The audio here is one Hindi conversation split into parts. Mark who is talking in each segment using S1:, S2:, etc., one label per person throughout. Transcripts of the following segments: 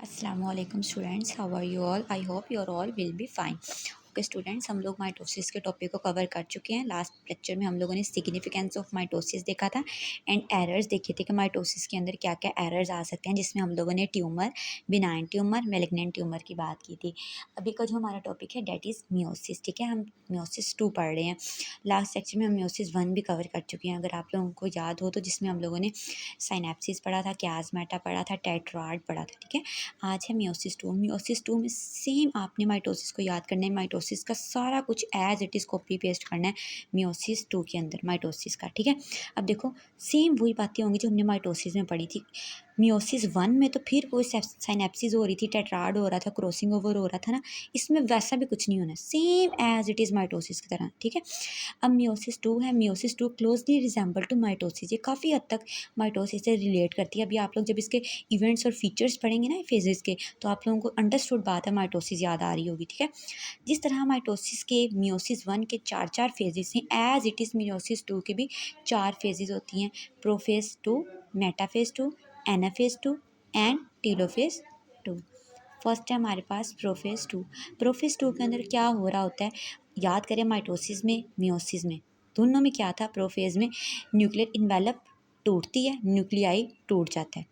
S1: Assalamualaikum students, how are you all? I hope you all will be fine. Okay students, हम लोग माइटोसिस के टॉपिक को कवर कर चुके हैं। लास्ट लेक्चर में हम लोगों ने सिग्निफिकेंस ऑफ माइटोसिस देखा था एंड एरर्स देखे थे कि माइटोसिस के अंदर क्या क्या एरर्स आ सकते हैं, जिसमें हम लोगों ने tumour, benign tumour, malignant tumour की बात की थी। अभी का जो हमारा टॉपिक है डेट इज़ मियोसिस। ठीक है, हम मियोसिस 2 पढ़ रहे हैं। लास्ट लेक्चर में हम मियोसिस 1 भी कवर कर चुके हैं, अगर आप लोगों को याद हो तो, जिसमें हम लोगों ने साइनेप्सिस पढ़ा था, क्याजमेटा पढ़ा था, टेट्राड पढ़ा था। ठीक है, आज है मियोसिस 2। मियोसिस 2 में सेम आपने माइटोसिस को याद करना है, माइटोसिस का सारा कुछ as it is copy paste करना है मियोसिस 2 के अंदर माइटोसिस का। ठीक है, अब देखो सेम वही बातें होंगी जो हमने माइटोसिस में पढ़ी थी। मियोसिस 1 में तो फिर कोई साइनेप्सिस हो रही थी, टेट्राड हो रहा था, क्रॉसिंग ओवर हो रहा था ना, इसमें वैसा भी कुछ नहीं होना, same as it is mitosis की तरह। ठीक है, अब मियोसिस 2 है, meiosis 2 closely resemble to mitosis, ये काफ़ी हद तक माइटोसिस से रिलेट करती है। अभी आप लोग जब इसके इवेंट्स और फीचर्स पढ़ेंगे ना फेजेस के, तो आप लोगों को अंडरस्टूड बात है माइटोसिस याद आ रही होगी। ठीक है, जिस तरह माइटोसिस के मियोसिस 1 के चार फेजेस हैं, एज इट इज़ मियोसिस 2 के भी 4 फेजेस होती हैं, prophase 2, metaphase 2, anaphase 2 and telophase 2। First है हमारे पास प्रोफेज 2। प्रोफेज 2 के अंदर क्या हो रहा होता है, याद करें माइटोसिस में, मियोसिस में, दोनों में क्या था। प्रोफेज में न्यूक्लियर इन्वेलप टूटती है, न्यूक्लियाई टूट जाता है,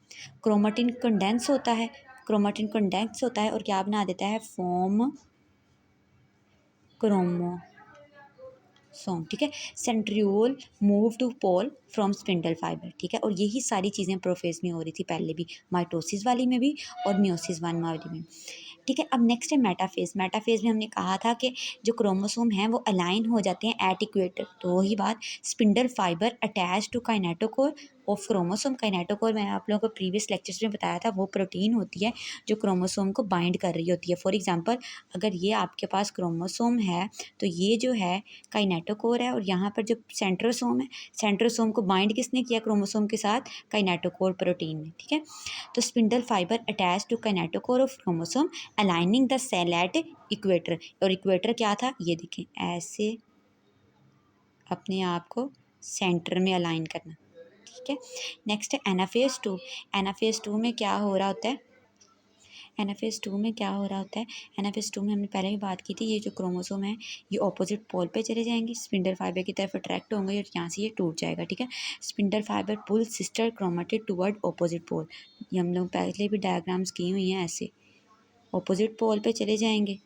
S1: क्रोमेटिन कंडेंस होता है, क्रोमेटिन कंडेंस होता है और क्या बना देता है, फॉर्म क्रोमोसोम। ठीक है, centriole move to pole from spindle fibre. ठीक है, और यही सारी चीज़ें प्रोफेज में हो रही थी पहले भी, माइटोसिस वाली में भी और मियोसिस 1 वाली में। ठीक है, अब नेक्स्ट है मेटाफेज। मेटाफेज में हमने कहा था कि जो क्रोमोसोम हैं वो अलाइन हो जाते हैं एट इक्वेटर, तो वही बात, spindle fibre attach to kinetochore of chromosome. Kinetochore मैंने आप लोगों को प्रीवियस लेक्चर्स में बताया था, वो प्रोटीन होती है जो क्रोमोसोम को बाइंड कर रही होती है। फॉर एग्जांपल, अगर ये आपके पास क्रोमोसोम है तो ये जो है काइनेटोकोर है, और यहाँ पर जो सेंट्रोसोम है, सेंट्रोसोम को बाइंड किसने किया क्रोमोसोम के साथ, काइनेटोकोर प्रोटीन ने। ठीक है, तो spindle fibre attach to kinetochore of chromosome aligning the cell at equator. और इक्वेटर क्या था, ये देखें, ऐसे अपने आप को सेंटर में अलाइन करना। ठीक है, नेक्स्ट है एनाफेज 2। एनाफेज 2 में क्या हो रहा होता है, एनाफेज 2 में क्या हो रहा होता है, एनाफेज 2 में हमने पहले भी बात की थी, ये जो क्रोमोसोम है ये ऑपोजिट पोल पे चले जाएंगे, स्पिंडल फाइबर की तरफ अट्रैक्ट होंगे और यहाँ से ये टूट जाएगा। ठीक है, spindle fibre pull sister chromatid toward opposite pole, ये हम लोग पहले भी डायग्राम्स की हुई हैं, ऐसे ऑपोजिट पोल पे चले जाएंगे।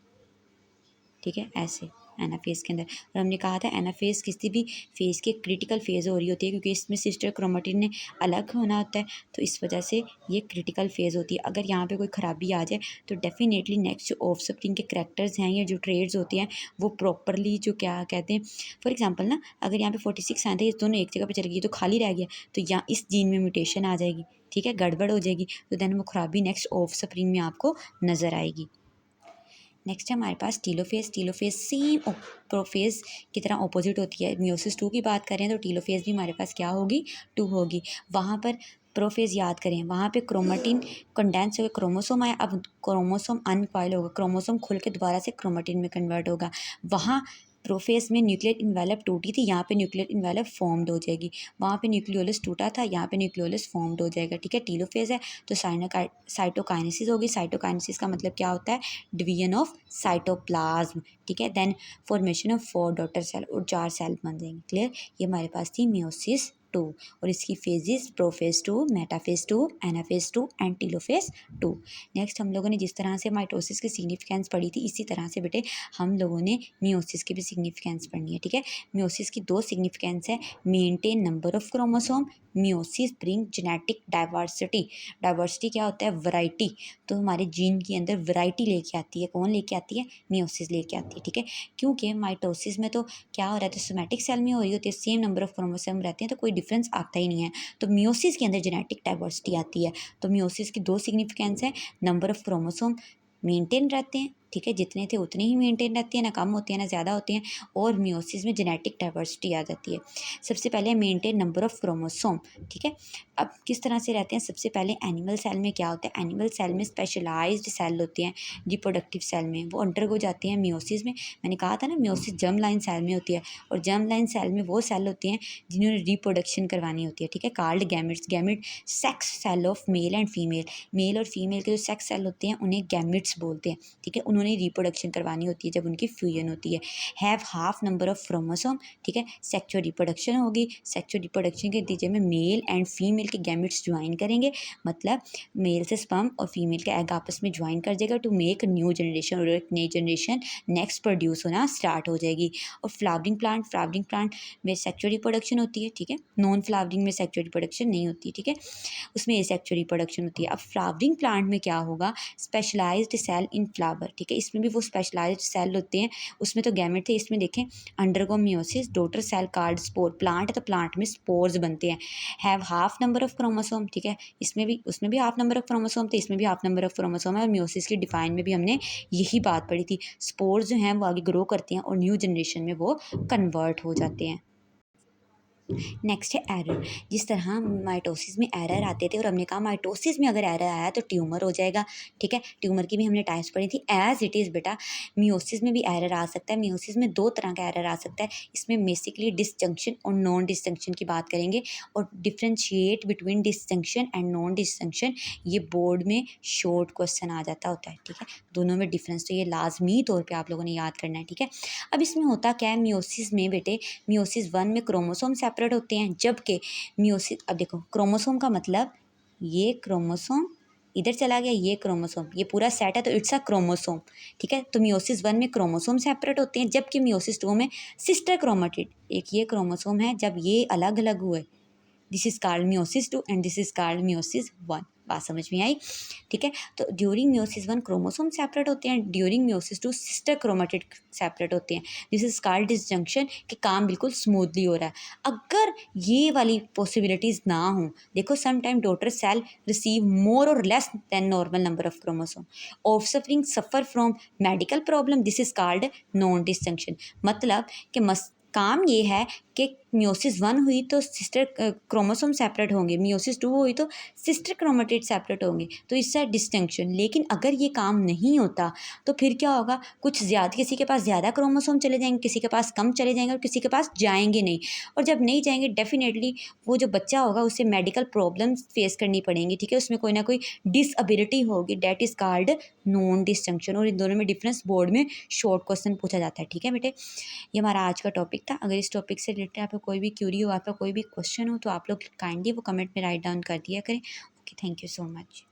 S1: ठीक है, ऐसे एनाफेज के अंदर, और हमने कहा था एनाफेज किसी भी फेज की क्रिटिकल फेज हो रही होती है, क्योंकि इसमें सिस्टर क्रोमेटिन ने अलग होना होता है, तो इस वजह से ये क्रिटिकल फेज होती है। अगर यहाँ पे कोई ख़राबी आ जाए तो डेफिनेटली नेक्स्ट ऑफ स्प्रिंग के करैक्टर्स हैं या जो ट्रेड्स होती हैं वो प्रॉपरली, जो क्या कहते हैं, फॉर एग्जाम्पल ना, अगर यहाँ पे 46 आए थे, ये दोनों एक जगह पर चल गई तो खाली रह गया, तो यहाँ इस जीन में म्यूटेशन आ जाएगी। ठीक है, गड़बड़ हो जाएगी, तो देन वो खराबी नेक्स्ट ऑफ स्प्रिंग में आपको नज़र आएगी। नेक्स्ट है हमारे पास टीलोफेज। टीलोफेज सेम प्रोफेज की तरह ऑपोजिट होती है। मियोसिस 2 की बात करें तो टीलोफेज भी हमारे पास क्या होगी, 2 होगी। वहाँ पर प्रोफेज याद करें, वहाँ पे क्रोमेटिन कंडेंस होकर क्रोमोसोम आया, अब क्रोमोसोम अनकॉइल होगा, क्रोमोसोम खुल के दोबारा से क्रोमेटिन में कन्वर्ट होगा। वहाँ प्रोफेज में न्यूक्लियर इन्वेलप टूटी थी, यहाँ पे न्यूक्लियर इन्वेलप फॉर्म्ड हो जाएगी, वहाँ पे न्यूक्लियोलस टूटा था, यहाँ पे न्यूक्लियोलस फॉर्म्ड हो जाएगा। ठीक है, टीलोफेज है तो साइटोकाइनेसिस होगी। साइटोकाइनेसिस का मतलब क्या होता है, डिवीजन ऑफ साइटोप्लाज्म। ठीक है, then formation of 4 daughter cell, और 4 सेल बन जाएंगे। क्लियर, ये हमारे पास थी मियोसिस 2, और इसकी phases prophase 2, metaphase 2, anaphase 2 and telophase 2। Next हम लोगों ने जिस तरह से माइटोसिस की सिग्निफिकेंस पढ़ी थी, इसी तरह से बेटे हम लोगों ने मियोसिस की भी सिग्निफिकेंस पढ़नी है। ठीक है, मियोसिस की 2 सिग्निफिकेंस है, maintain number of chromosome, meiosis bring genetic diversity. Diversity क्या होता है, वैरायटी, तो हमारे जीन के अंदर वैरायटी लेके आती है, कौन लेके आती है, मियोसिस लेके आती है। ठीक है, क्योंकि माइटोसिस में तो क्या हो रहा है, सोमैटिक सेल में हो रही होती है, सेम नंबर ऑफ क्रोमोसोम रहते हैं, तो कोई डिफरेंस आता ही नहीं है। तो मियोसिस के अंदर जेनेटिक डाइवर्सिटी आती है। तो मियोसिस की 2 सिग्निफिकेंस है, नंबर ऑफ क्रोमोसोम मेंटेन रहते हैं, ठीक है, जितने थे उतने ही मेंटेन रहती है, ना कम होती है ना ज़्यादा होती हैं। और मियोसिस में जेनेटिक डाइवर्सिटी आ जाती है। सबसे पहले मेंटेन नंबर ऑफ क्रोमोसोम, ठीक है। अब किस तरह से रहते हैं, सबसे पहले एनिमल सेल में क्या होता है, एनिमल सेल में स्पेशलाइज्ड सेल होते हैं रिप्रोडक्टिव सेल में, वो अंडरगो जाते हैं मियोसिस में। मैंने कहा था ना मियोसिस जर्म लाइन सेल में होती है, और जर्म लाइन सेल में वो सेल होते हैं जिन्होंने रिप्रोडक्शन करवानी होती है, ठीक है, called gametes. Gamete sex cell of male and female, male और फीमेल के जो सेक्स सेल होते हैं उन्हें गैमेट्स बोलते हैं, ठीक है। उन्होंने रिप्रोडक्शन करवानी होती है जब उनकी फ्यूजन होती है। Have half number of chromosome, ठीक है। सेक्सुअल रिप्रोडक्शन होगी, सेक्सुअल रिप्रोडक्शन के नतीजे में मेल एंड फीमेल के गैमेट्स ज्वाइन करेंगे, मतलब मेल से स्पर्म और फीमेल के एग आपस में ज्वाइन कर जाएगा टू मेक न्यू जनरेशन, और एक नई जनरेशन नेक्स्ट प्रोड्यूस होना स्टार्ट हो जाएगी। और फ्लावरिंग प्लांट में सेक्सुअल रिप्रोडक्शन होती है, ठीक है। नॉन फ्लावरिंग में सेक्सुअल रिप्रोडक्शन नहीं होती, ठीक है, उसमें एसेक्सुअल रिप्रोडक्शन होती है। अब फ्लावरिंग प्लांट में क्या होगा, स्पेशलाइज्ड सेल इन फ्लावर, ठीक है, इसमें भी वो स्पेशलाइज्ड सेल होते हैं। उसमें तो गैमेट थे, इसमें देखें undergo meiosis, daughter cell called spore. Plant है तो प्लांट में स्पोर्स बनते हैं। Have half number of chromosome, ठीक है, इसमें भी उसमें भी हाफ नंबर ऑफ क्रोमोसोम थे, इसमें भी हाफ नंबर ऑफ क्रोमोसोम है। और मियोसिस की डिफाइन में भी हमने यही बात पढ़ी थी, स्पोर्स जो हैं वो आगे ग्रो करते हैं और न्यू जनरेशन में वो कन्वर्ट हो जाते हैं। नेक्स्ट है एरर। जिस तरह माइटोसिस में एरर आते थे और हमने कहा माइटोसिस में अगर एरर आया तो ट्यूमर हो जाएगा, ठीक है। ट्यूमर की भी हमने टाइप्स पढ़ी थी। एज इट इज़ बेटा मियोसिस में भी एरर आ सकता है। मियोसिस में दो तरह का एरर आ सकता है, इसमें बेसिकली डिसजंक्शन और नॉन डिसजंक्शन की बात करेंगे, और differentiate between disjunction and non disjunction ये बोर्ड में शॉर्ट क्वेश्चन आ जाता होता है, ठीक है। दोनों में डिफरेंस तो ये लाजमी तौर पर आप लोगों ने याद करना है, ठीक है। अब इसमें होता क्या है मियोसिस में बेटे, मियोसिस 1 में क्रोमोसोम सेपरेट होते हैं, जबकि मियोसिस, अब देखो क्रोमोसोम का मतलब ये क्रोमोसोम इधर चला गया, ये क्रोमोसोम, ये पूरा सेट है तो इट्स अ क्रोमोसोम, ठीक है। तो मियोसिस 1 में क्रोमोसोम सेपरेट होते हैं, जबकि मियोसिस 2 में सिस्टर क्रोमेटिड, एक ये क्रोमोसोम है, जब ये अलग अलग हुए this is called meiosis 2 and this is called meiosis 1। बात समझ में आई, ठीक है। तो ड्यूरिंग मियोसिस 1 क्रोमोसोम सेपरेट होते हैं, during meiosis 2 sister chromatid separate होते हैं। दिस इज कॉल्ड डिसजंक्शन, कि काम बिल्कुल स्मूथली हो रहा है। अगर ये वाली पॉसिबिलिटीज़ ना हो, देखो some time daughter cell receive more और less than normal number of chromosome, offspring suffer from medical problem, this is called non disjunction. मतलब कि काम ये है कि मियोसिस 1 हुई तो सिस्टर क्रोमोसोम सेपरेट होंगे, मियोसिस 2 हुई तो सिस्टर क्रोमेटिड सेपरेट होंगे, तो इससे डिस्टिंक्शन। लेकिन अगर ये काम नहीं होता तो फिर क्या होगा, कुछ ज़्यादा, किसी के पास ज़्यादा क्रोमोसोम चले जाएंगे, किसी के पास कम चले जाएंगे और किसी के पास जाएंगे नहीं। और जब नहीं जाएंगे डेफिनेटली वो जो बच्चा होगा उससे मेडिकल प्रॉब्लम्स फेस करनी पड़ेंगी, ठीक है, उसमें कोई ना कोई डिसएबिलिटी होगी, that is called non distinction. और इन दोनों में डिफरेंस बोर्ड में शॉर्ट क्वेश्चन पूछा जाता है, ठीक है बेटे। ये हमारा आज का टॉपिक था। अगर इस टॉपिक से रिलेटेड आपको कोई भी क्यूरी हो, आपका कोई भी क्वेश्चन हो, तो आप लोग काइंडली वो कमेंट में राइट डाउन कर दिया करें। Okay, thank you so much.